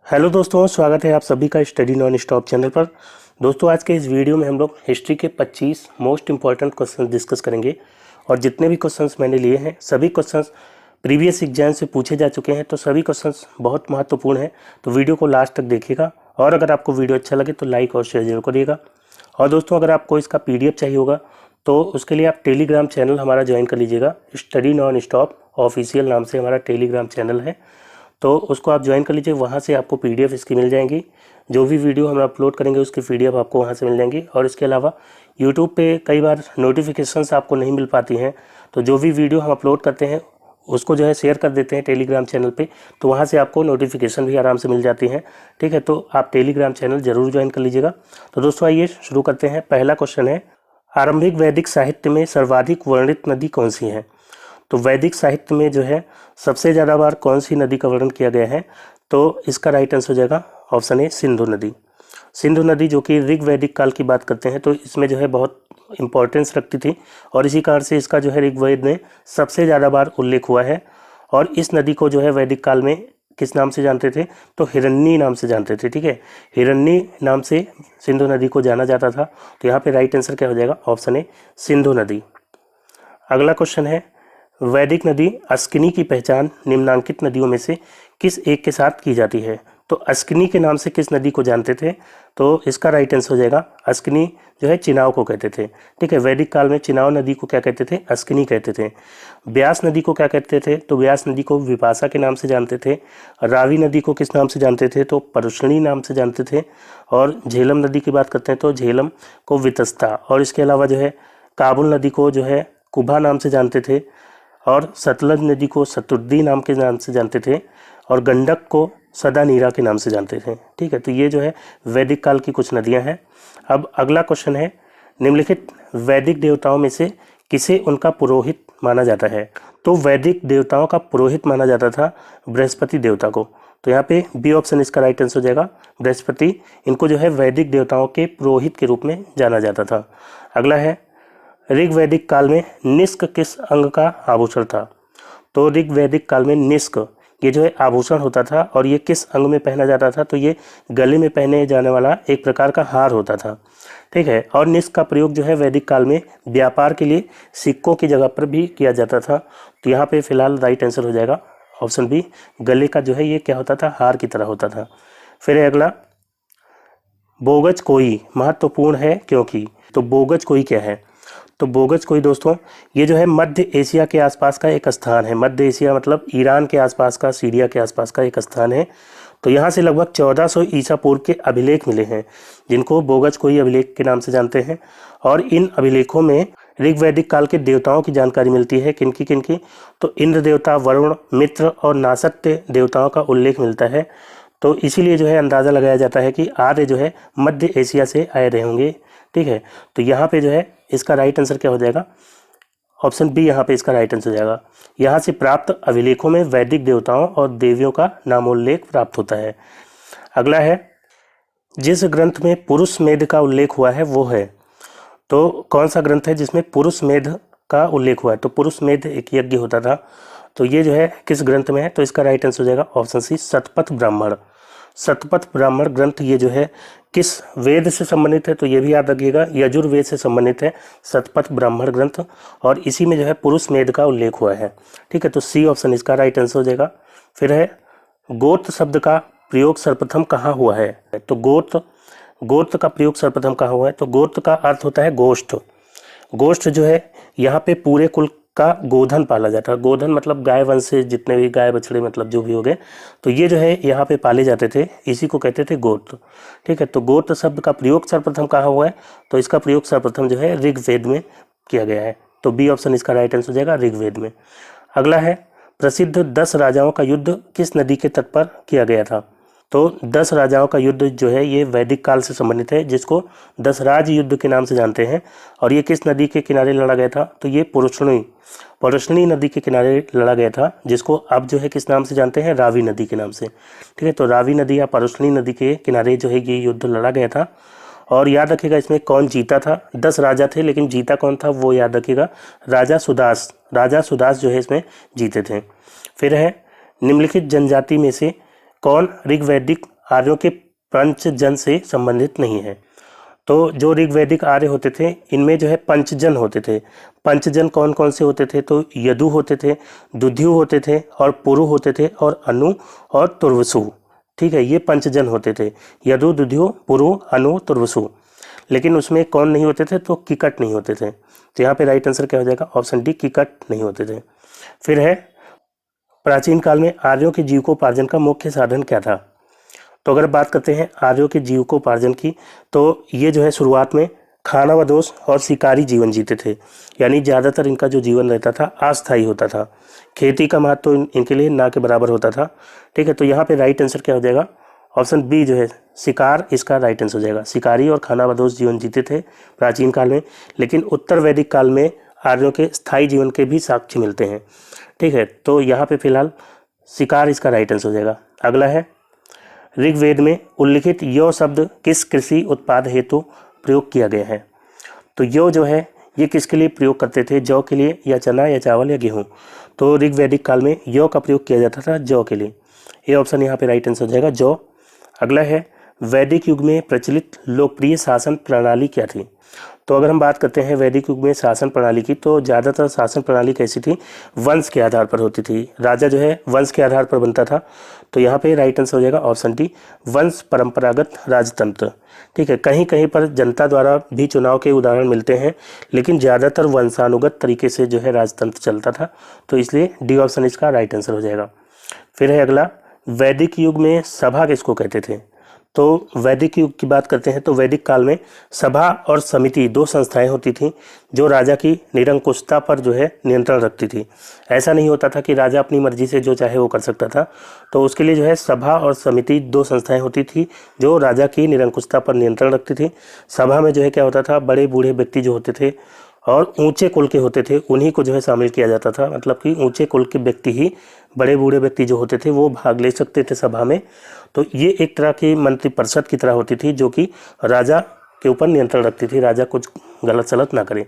Hello दोस्तों, स्वागत है आप सभी का स्टडी नॉन स्टॉप चैनल पर। दोस्तों, आज के इस वीडियो में हम लोग हिस्ट्री के 25 मोस्ट इंपॉर्टेंट क्वेश्चंस डिस्कस करेंगे। और जितने भी क्वेश्चंस मैंने लिए हैं सभी क्वेश्चंस प्रीवियस एग्जाम से पूछे जा चुके हैं, तो सभी क्वेश्चंस बहुत महत्वपूर्ण हैं। तो वीडियो को लास्ट तक देखिएगा और अगर आपको वीडियो अच्छा लगे तो लाइक और शेयर जरूर करिएगा। और दोस्तों, अगर आपको इसका PDF चाहिए होगा तो उसके लिए आप टेलीग्राम चैनल हमारा ज्वाइन कर लीजिएगा। स्टडी नॉन स्टॉप ऑफिशियल नाम से हमारा टेलीग्राम चैनल है, तो उसको आप ज्वाइन कर लीजिए। वहाँ से आपको PDF इसकी मिल जाएंगी। जो भी वीडियो हम अपलोड करेंगे उसकी PDF आपको वहाँ से मिल जाएंगी। और इसके अलावा YouTube पे कई बार नोटिफिकेशंस आपको नहीं मिल पाती हैं, तो जो भी वीडियो हम अपलोड करते हैं उसको जो है शेयर कर देते हैं टेलीग्राम चैनल पे, तो वहाँ से आपको नोटिफिकेशन भी आराम से मिल जाती हैं। ठीक है, तो आप टेलीग्राम चैनल ज़रूर ज्वाइन कर लीजिएगा। तो दोस्तों, आइए शुरू करते हैं। पहला क्वेश्चन है, आरंभिक वैदिक साहित्य में सर्वाधिक वर्णित नदी कौन सी है? तो वैदिक साहित्य में जो है सबसे ज़्यादा बार कौन सी नदी का वर्णन किया गया है? तो इसका राइट आंसर हो जाएगा ऑप्शन ए, सिंधु नदी। सिंधु नदी जो कि ऋग वैदिक काल की बात करते हैं, तो इसमें जो है बहुत इंपॉर्टेंस रखती थी और इसी कारण से इसका जो है ऋग्वेद में सबसे ज़्यादा बार उल्लेख हुआ है। और इस नदी को जो है वैदिक काल में किस नाम से जानते थे? तो हिरण्य नाम से जानते थे। ठीक है, हिरण्य नाम से सिंधु नदी को जाना जाता था। तो यहाँ पे राइट आंसर क्या हो जाएगा? ऑप्शन ए, सिंधु नदी। अगला क्वेश्चन है, वैदिक नदी अस्किनी की पहचान निम्नांकित नदियों में से किस एक के साथ की जाती है? तो अस्किनी के नाम से किस नदी को जानते थे? तो इसका राइट आंसर हो जाएगा, अस्किनी जो है चिनाव को कहते थे। ठीक है, वैदिक काल में चिनाव नदी को क्या कहते थे? अस्किनी कहते थे। ब्यास नदी को क्या कहते थे? तो ब्यास नदी को विपाशा के नाम से जानते थे। रावी नदी को किस नाम से जानते थे? तो परुष्णी नाम से जानते थे। और झेलम नदी की बात करते हैं तो झेलम को वितस्ता। और इसके अलावा जो है काबुल नदी को जो है कुबा नाम से जानते थे। और सतलज नदी को शतुर्दी नाम के नाम से जानते थे। और गंडक को सदा नीरा के नाम से जानते थे। ठीक है, तो ये जो है वैदिक काल की कुछ नदियां हैं। अब अगला क्वेश्चन है, निम्नलिखित वैदिक देवताओं में से किसे उनका पुरोहित माना जाता है? तो वैदिक देवताओं का पुरोहित माना जाता था बृहस्पति देवता को। तो यहाँ पे बी ऑप्शन इसका राइट आंसर हो जाएगा, बृहस्पति। इनको जो है वैदिक देवताओं के पुरोहित के रूप में जाना जाता था। अगला है, ऋग वैदिक काल में निष्क किस अंग का आभूषण था? तो ऋग वैदिक काल में निष्क ये जो है आभूषण होता था और ये किस अंग में पहना जाता था? तो ये गले में पहने जाने वाला एक प्रकार का हार होता था। ठीक है, और निष्क का प्रयोग जो है वैदिक काल में व्यापार के लिए सिक्कों की जगह पर भी किया जाता था। तो यहाँ पे फिलहाल राइट आंसर हो जाएगा ऑप्शन बी, गले का जो है ये क्या होता था? हार की तरह होता था। फिर है अगला, बोगज कोई महत्वपूर्ण है क्योंकि? तो बोगज कोई क्या है? तो बोगज कोई दोस्तों ये जो है मध्य एशिया के आसपास का एक स्थान है। मध्य एशिया मतलब ईरान के आसपास का, सीरिया के आसपास का एक स्थान है। तो यहाँ से लगभग 1400 ईसा पूर्व के अभिलेख मिले हैं, जिनको बोगज कोई अभिलेख के नाम से जानते हैं। और इन अभिलेखों में ऋग वैदिक काल के देवताओं की जानकारी मिलती है। किनकी किनकी? तो इंद्र देवता, वरुण, मित्र और नासत्य देवताओं का उल्लेख मिलता है। तो इसीलिए जो है अंदाज़ा लगाया जाता है कि आर्य जो है मध्य एशिया से आए रहे होंगे। ठीक है, तो यहाँ पे जो है इसका राइट आंसर क्या हो जाएगा? ऑप्शन बी यहाँ पे इसका राइट आंसर हो जाएगा। यहाँ से प्राप्त अभिलेखों में वैदिक देवताओं और देवियों का नामोल्लेख प्राप्त होता है। अगला है, जिस ग्रंथ में पुरुष मेध का उल्लेख हुआ है वो है? तो कौन सा ग्रंथ है जिसमें पुरुष मेध का उल्लेख हुआ है? तो पुरुष मेध एक यज्ञ होता था। तो ये जो है किस ग्रंथ में है? तो इसका राइट आंसर हो जाएगा ऑप्शन सी, शतपथ ब्राह्मण। शतपथ ब्राह्मण ग्रंथ ये जो है किस वेद से संबंधित है? तो ये भी याद रखिएगा, यजुर्वेद से संबंधित है शतपथ ब्राह्मण ग्रंथ। और इसी में जो है पुरुष मेध का उल्लेख हुआ है। ठीक है, तो सी ऑप्शन इसका राइट आंसर हो जाएगा। फिर है, गोत्र शब्द का प्रयोग सर्वप्रथम कहाँ हुआ है? तो गोत्र का प्रयोग सर्वप्रथम कहाँ हुआ है? तो गोत्र का अर्थ होता है गोष्ठ। गोष्ठ जो है यहाँ पे पूरे कुल का गोधन पाला जाता है। गोधन मतलब गाय वंश से जितने भी गाय बछड़े मतलब जो भी हो गए, तो ये जो है यहाँ पे पाले जाते थे, इसी को कहते थे गोत्र। ठीक है, तो गोत्र शब्द का प्रयोग सर्वप्रथम कहाँ हुआ है? तो इसका प्रयोग सर्वप्रथम जो है ऋग्वेद में किया गया है। तो बी ऑप्शन इसका राइट आंसर हो जाएगा, ऋग्वेद में। अगला है, प्रसिद्ध 10 राजाओं का युद्ध किस नदी के तट पर किया गया था? तो 10 राजाओं का युद्ध जो है ये वैदिक काल से संबंधित है, जिसको 10 राज युद्ध के नाम से जानते हैं। और ये किस नदी के किनारे लड़ा गया था? तो ये पुरुषणी नदी के किनारे लड़ा गया था, जिसको अब जो है किस नाम से जानते हैं? रावी नदी के नाम से। ठीक है, तो रावी नदी या पुरुषणी नदी के किनारे जो है ये युद्ध लड़ा गया था। और याद रखिएगा इसमें कौन जीता था? 10 राजा थे, लेकिन जीता कौन था वो याद रखिएगा, राजा सुदास जो है इसमें जीते थे। फिर है, निम्नलिखित जनजाति में से कौन ऋग्वैदिक आर्यों के पंचजन से संबंधित नहीं है। तो जो ऋग्वैदिक आर्य होते थे इनमें जो है पंचजन होते थे। पंचजन कौन कौन से होते थे? तो यदु होते थे, दुध्यु होते थे और पुरु होते थे और अनु और तुर्वसु। ठीक है, ये पंचजन होते थे, यदु, दुध्यु, पुरु, अनु, तुर्वसु। लेकिन उसमें कौन नहीं होते थे? तो किकट नहीं होते थे। तो यहाँ पे राइट आंसर क्या हो जाएगा? ऑप्शन डी, किकट नहीं होते थे। फिर है प्राचीन काल में आर्यों के जीविकोपार्जन का मुख्य साधन क्या था? तो अगर बात करते हैं आर्यों के जीविकोपार्जन की, तो ये जो है शुरुआत में खानाबदोश और शिकारी जीवन जीते थे। यानी ज़्यादातर इनका जो जीवन रहता था अस्थायी होता था। खेती का महत्व तो इनके लिए ना के बराबर होता था। ठीक है, तो यहाँ पे राइट आंसर क्या हो जाएगा? ऑप्शन बी जो है शिकार, इसका राइट आंसर हो जाएगा। शिकारी और खानाबदोश जीवन जीते थे प्राचीन काल में, लेकिन उत्तर वैदिक काल में आर्यों के स्थायी जीवन के भी साक्ष्य मिलते हैं। ठीक है, तो यहाँ पे फिलहाल शिकार इसका राइट आंसर हो जाएगा। अगला है ऋग्वेद में उल्लिखित यो शब्द किस कृषि उत्पाद हेतु प्रयोग किया गया है? तो यो जो है ये किसके लिए प्रयोग करते थे? जौ के लिए, या चना, या चावल, या गेहूँ? तो ऋग्वैदिक काल में यो का प्रयोग किया जाता था जौ के लिए। ये ऑप्शन यहाँ पे राइट आंसर हो जाएगा, जौ। अगला है वैदिक युग में प्रचलित लोकप्रिय शासन प्रणाली क्या थी? तो अगर हम बात करते हैं वैदिक युग में शासन प्रणाली की, तो ज़्यादातर शासन प्रणाली कैसी थी? वंश के आधार पर होती थी। राजा जो है वंश के आधार पर बनता था। तो यहाँ पे राइट आंसर हो जाएगा ऑप्शन डी, वंश परंपरागत राजतंत्र। ठीक है, कहीं कहीं पर जनता द्वारा भी चुनाव के उदाहरण मिलते हैं, लेकिन ज़्यादातर वंशानुगत तरीके से जो है राजतंत्र चलता था। तो इसलिए डी ऑप्शन इसका राइट आंसर हो जाएगा। फिर है अगला, वैदिक युग में सभा किसको कहते थे? तो वैदिक युग की बात करते हैं तो वैदिक काल में सभा और समिति दो संस्थाएं होती थीं जो राजा की निरंकुशता पर जो है नियंत्रण रखती थी। ऐसा नहीं होता था कि राजा अपनी मर्जी से जो चाहे वो कर सकता था। तो उसके लिए जो है सभा और समिति दो संस्थाएं होती थी जो राजा की निरंकुशता पर नियंत्रण रखती थी। सभा में जो है क्या होता था, बड़े बूढ़े व्यक्ति जो होते थे और ऊंचे कुल के होते थे उन्हीं को जो है शामिल किया जाता था। मतलब कि ऊंचे कुल के व्यक्ति ही, बड़े बूढ़े व्यक्ति जो होते थे वो भाग ले सकते थे सभा में। तो ये एक तरह की मंत्रिपरिषद की तरह होती थी जो कि राजा के ऊपर नियंत्रण रखती थी, राजा कुछ गलत सलत ना करे।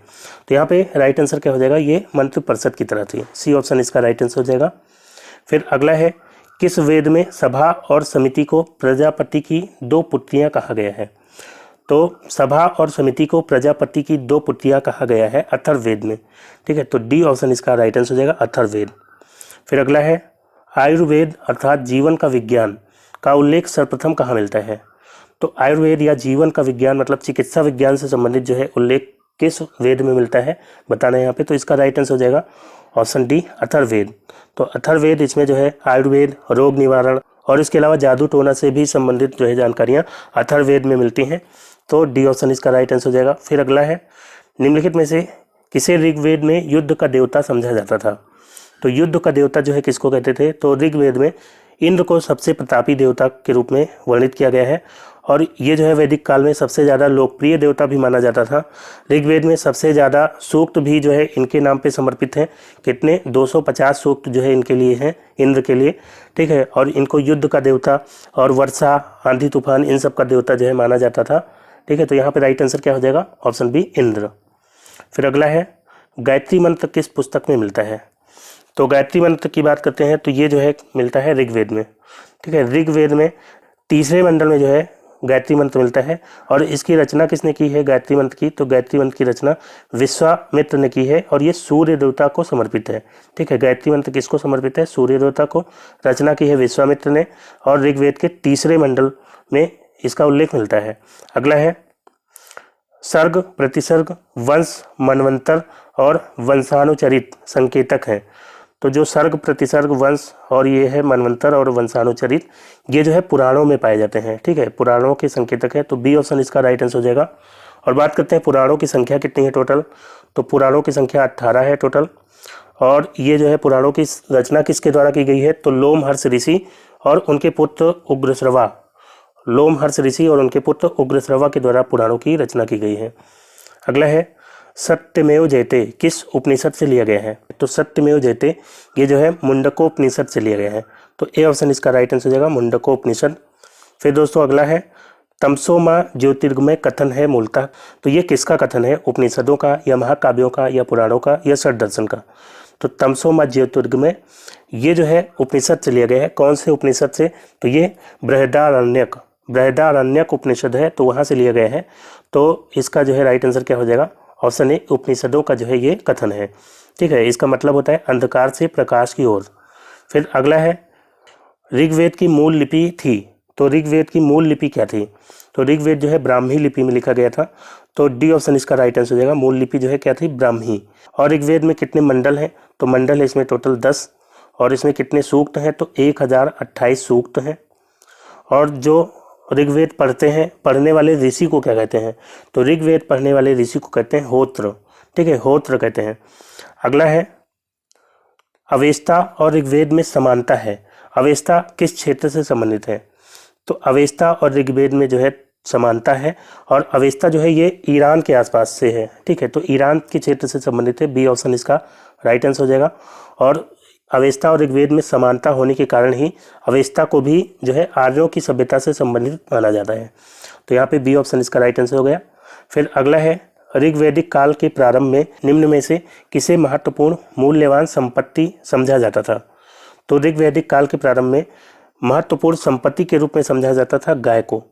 तो यहाँ पे राइट आंसर क्या हो जाएगा? ये मंत्रिपरिषद की तरह थी। सी ऑप्शन इसका राइट आंसर हो जाएगा। फिर अगला है, किस वेद में सभा और समिति को प्रजापति की दो पुत्रियां कहा गया है? तो सभा और समिति को प्रजापति की दो पुत्रियां कहा गया है अथर्ववेद में। ठीक है, तो डी ऑप्शन इसका राइट आंसर हो जाएगा, अथर्ववेद। फिर अगला है, आयुर्वेद अर्थात जीवन का विज्ञान का उल्लेख सर्वप्रथम कहाँ मिलता है? तो आयुर्वेद या जीवन का विज्ञान मतलब चिकित्सा विज्ञान से संबंधित जो है उल्लेख किस वेद में मिलता है बताना है यहाँ पे। तो इसका राइट आंसर हो जाएगा ऑप्शन डी, अथर्ववेद। तो अथर्ववेद इसमें जो है आयुर्वेद, रोग निवारण और इसके अलावा जादू टोना से भी संबंधित जो है जानकारियाँ अथर्ववेद में मिलती हैं। तो डी ऑप्शन इसका राइट आंसर हो जाएगा। फिर अगला है, निम्नलिखित में से किसे ऋग्वेद में युद्ध का देवता समझा जाता था? तो युद्ध का देवता जो है किसको कहते थे? तो ऋग्वेद में इंद्र को सबसे प्रतापी देवता के रूप में वर्णित किया गया है और ये जो है वैदिक काल में सबसे ज़्यादा लोकप्रिय देवता भी माना जाता था। ऋग्वेद में सबसे ज़्यादा सूक्त भी जो है इनके नाम पे समर्पित हैं। कितने? 250 सूक्त जो है इनके लिए हैं, इंद्र के लिए। ठीक है, और इनको युद्ध का देवता और वर्षा, आंधी तूफान, इन सब का देवता जो है माना जाता था। ठीक है, तो यहाँ पे राइट आंसर क्या हो जाएगा? Option B, Indra. फिर अगला है, गायत्री मंत्र किस पुस्तक में मिलता है? तो गायत्री मंत्र की बात करते हैं तो ये जो है मिलता है ऋग्वेद में। ठीक है, ऋग्वेद में तीसरे मंडल में जो है गायत्री मंत्र मिलता है और इसकी रचना किसने की है गायत्री मंत्र की? तो गायत्री मंत्र की रचना विश्वामित्र ने की है और ये सूर्य देवता को समर्पित है। ठीक है, गायत्री मंत्र किसको समर्पित है? सूर्य देवता को। रचना की है विश्वामित्र ने और ऋग्वेद के तीसरे मंडल में इसका उल्लेख मिलता है। अगला है, सर्ग, प्रतिसर्ग, वंश, मनवंतर और वंशानुचरित संकेतक हैं। तो जो सर्ग, प्रतिसर्ग, वंश और ये है मनवंतर और वंशानुचरित, ये जो है पुराणों में पाए जाते हैं। ठीक है, पुराणों के संकेतक है। तो बी ऑप्शन इसका राइट आंसर हो जाएगा। और बात करते हैं पुराणों की संख्या कितनी है टोटल? तो पुराणों की संख्या 18 है टोटल। और ये जो है पुराणों की रचना किसके द्वारा की गई है? तो लोमहर्ष ऋषि और उनके पुत्र उग्रश्रवा, लोमहर्ष ऋषि और उनके पुत्र उग्रश्रवा के द्वारा पुराणों की रचना की गई है। अगला है, सत्यमेव जयते किस उपनिषद से लिया गया है? तो सत्यमेव जयते ये जो है मुंडकोपनिषद से लिया गया है। तो ए ऑप्शन इसका राइट आंसर हो जाएगा, मुंडकोपनिषद। फिर दोस्तों अगला है, तमसो मां ज्योतिर्गमय कथन है मूलतः। तो ये किसका कथन है? उपनिषदों का या महाकाव्यों का या पुराणों का या षट दर्शन का? तो तमसो मां ज्योतिर्गमय ये जो है उपनिषद से लिया गया है। कौन से उपनिषद से? तो ये बृहदारण्यक उपनिषद है, तो वहाँ से लिया गया है। तो इसका जो है राइट आंसर क्या हो जाएगा? ऑप्शन ए, उपनिषदों का जो है ये कथन है। ठीक है, इसका मतलब होता है अंधकार से प्रकाश की ओर। फिर अगला है, ऋग्वेद की मूल लिपि थी। तो ऋग्वेद की मूल लिपि क्या थी? तो ऋग्वेद जो है ब्राह्मी लिपि में लिखा गया था। तो डी ऑप्शन इसका राइट आंसर हो जाएगा। मूल लिपि जो है क्या थी? ब्राह्मी। और ऋग्वेद में कितने मंडल हैं? तो मंडल है इसमें टोटल 10। और इसमें कितने सूक्त हैं? तो 1028 सूक्त हैं। और जो ऋग्वेद पढ़ते हैं, पढ़ने वाले ऋषि को क्या कहते हैं? तो ऋग्वेद पढ़ने वाले ऋषि को कहते हैं होत्र। ठीक है, होत्र कहते हैं। अगला है, अवेस्ता और ऋग्वेद में समानता है। अवेस्ता किस क्षेत्र से संबंधित है? तो अवेस्ता और ऋग्वेद में जो है समानता है। और अवेस्ता जो है ये ईरान के आसपास से है। ठीक है, तो ईरान के क्षेत्र से संबंधित है। बी ऑप्शन इसका राइट आंसर हो जाएगा। और अवेस्ता और ऋग्वेद में समानता होने के कारण ही अवेस्ता को भी जो है आर्यों की सभ्यता से संबंधित माना जाता है। तो यहाँ पे बी ऑप्शन इसका राइट आंसर हो गया। फिर अगला है, ऋग्वैदिक काल के प्रारंभ में निम्न में से किसे महत्वपूर्ण मूल्यवान संपत्ति समझा जाता था? तो ऋग्वैदिक काल के प्रारंभ में महत्वपूर्ण संपत्ति के रूप में समझा जाता था गाय को।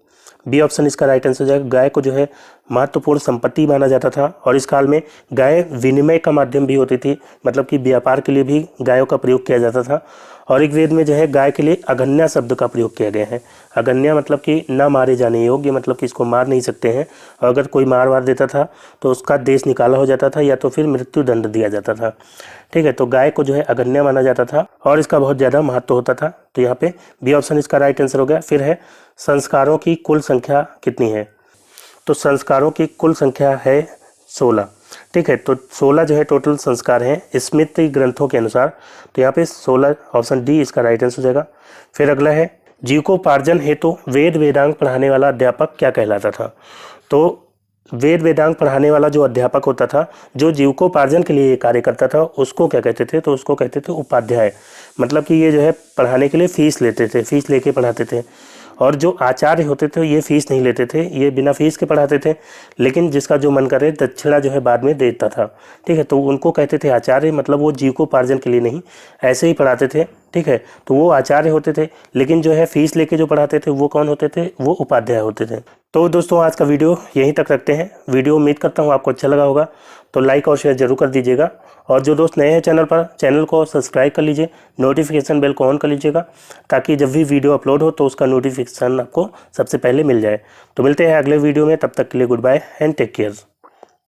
बी ऑप्शन इसका राइट आंसर हो जाएगा। गाय को जो है महत्वपूर्ण संपत्ति माना जाता था। और इस काल में गाय विनिमय का माध्यम भी होती थी, मतलब कि व्यापार के लिए भी गायों का प्रयोग किया जाता था। और ऋग्वेद में जो है गाय के लिए अगन्या शब्द का प्रयोग किया गया है। अगन्या मतलब कि न मारे जाने योग्य, मतलब कि इसको मार नहीं सकते हैं। और अगर कोई मार देता था तो उसका देश निकाला हो जाता था या तो फिर मृत्यु दंड दिया जाता था। ठीक है, तो गाय को जो है अगन्या माना जाता था और इसका बहुत ज़्यादा महत्व होता था। तो यहाँ पे बी ऑप्शन इसका राइट आंसर हो गया। फिर है, संस्कारों की कुल संख्या कितनी है? तो संस्कारों की कुल संख्या है 16। ठीक है, तो 16 जो है टोटल संस्कार हैं स्मृति ग्रंथों के अनुसार। तो यहाँ पे 16, ऑप्शन डी इसका राइट आंसर हो जाएगा। फिर अगला है, जीविकोपार्जन हेतु वेद वेदांग पढ़ाने वाला अध्यापक क्या कहलाता था? तो वेद वेदांग पढ़ाने वाला जो अध्यापक होता था, जो जीविकोपार्जन के लिए कार्य करता था, उसको क्या कहते थे? तो उसको कहते थे उपाध्याय। मतलब कि ये जो है पढ़ाने के लिए फीस लेते थे, फीस लेके पढ़ाते थे। और जो आचार्य होते थे ये फीस नहीं लेते थे, ये बिना फीस के पढ़ाते थे। लेकिन जिसका जो मन करे दक्षिणा जो है बाद में देता था। ठीक है, तो उनको कहते थे आचार्य। मतलब वो जीविकोपार्जन के लिए नहीं, ऐसे ही पढ़ाते थे। ठीक है, तो वो आचार्य होते थे। लेकिन जो है फीस लेके जो पढ़ाते थे वो कौन होते थे? वो उपाध्याय होते थे। तो दोस्तों आज का वीडियो यहीं तक रखते हैं। वीडियो उम्मीद करता हूँ आपको अच्छा लगा होगा, तो लाइक और शेयर जरूर कर दीजिएगा। और जो दोस्त नए हैं चैनल पर, चैनल को सब्सक्राइब कर लीजिए, नोटिफिकेशन बेल को ऑन कर लीजिएगा, ताकि जब भी वीडियो अपलोड हो तो उसका नोटिफिकेशन आपको सबसे पहले मिल जाए। तो मिलते हैं अगले वीडियो में, तब तक के लिए goodbye and take care.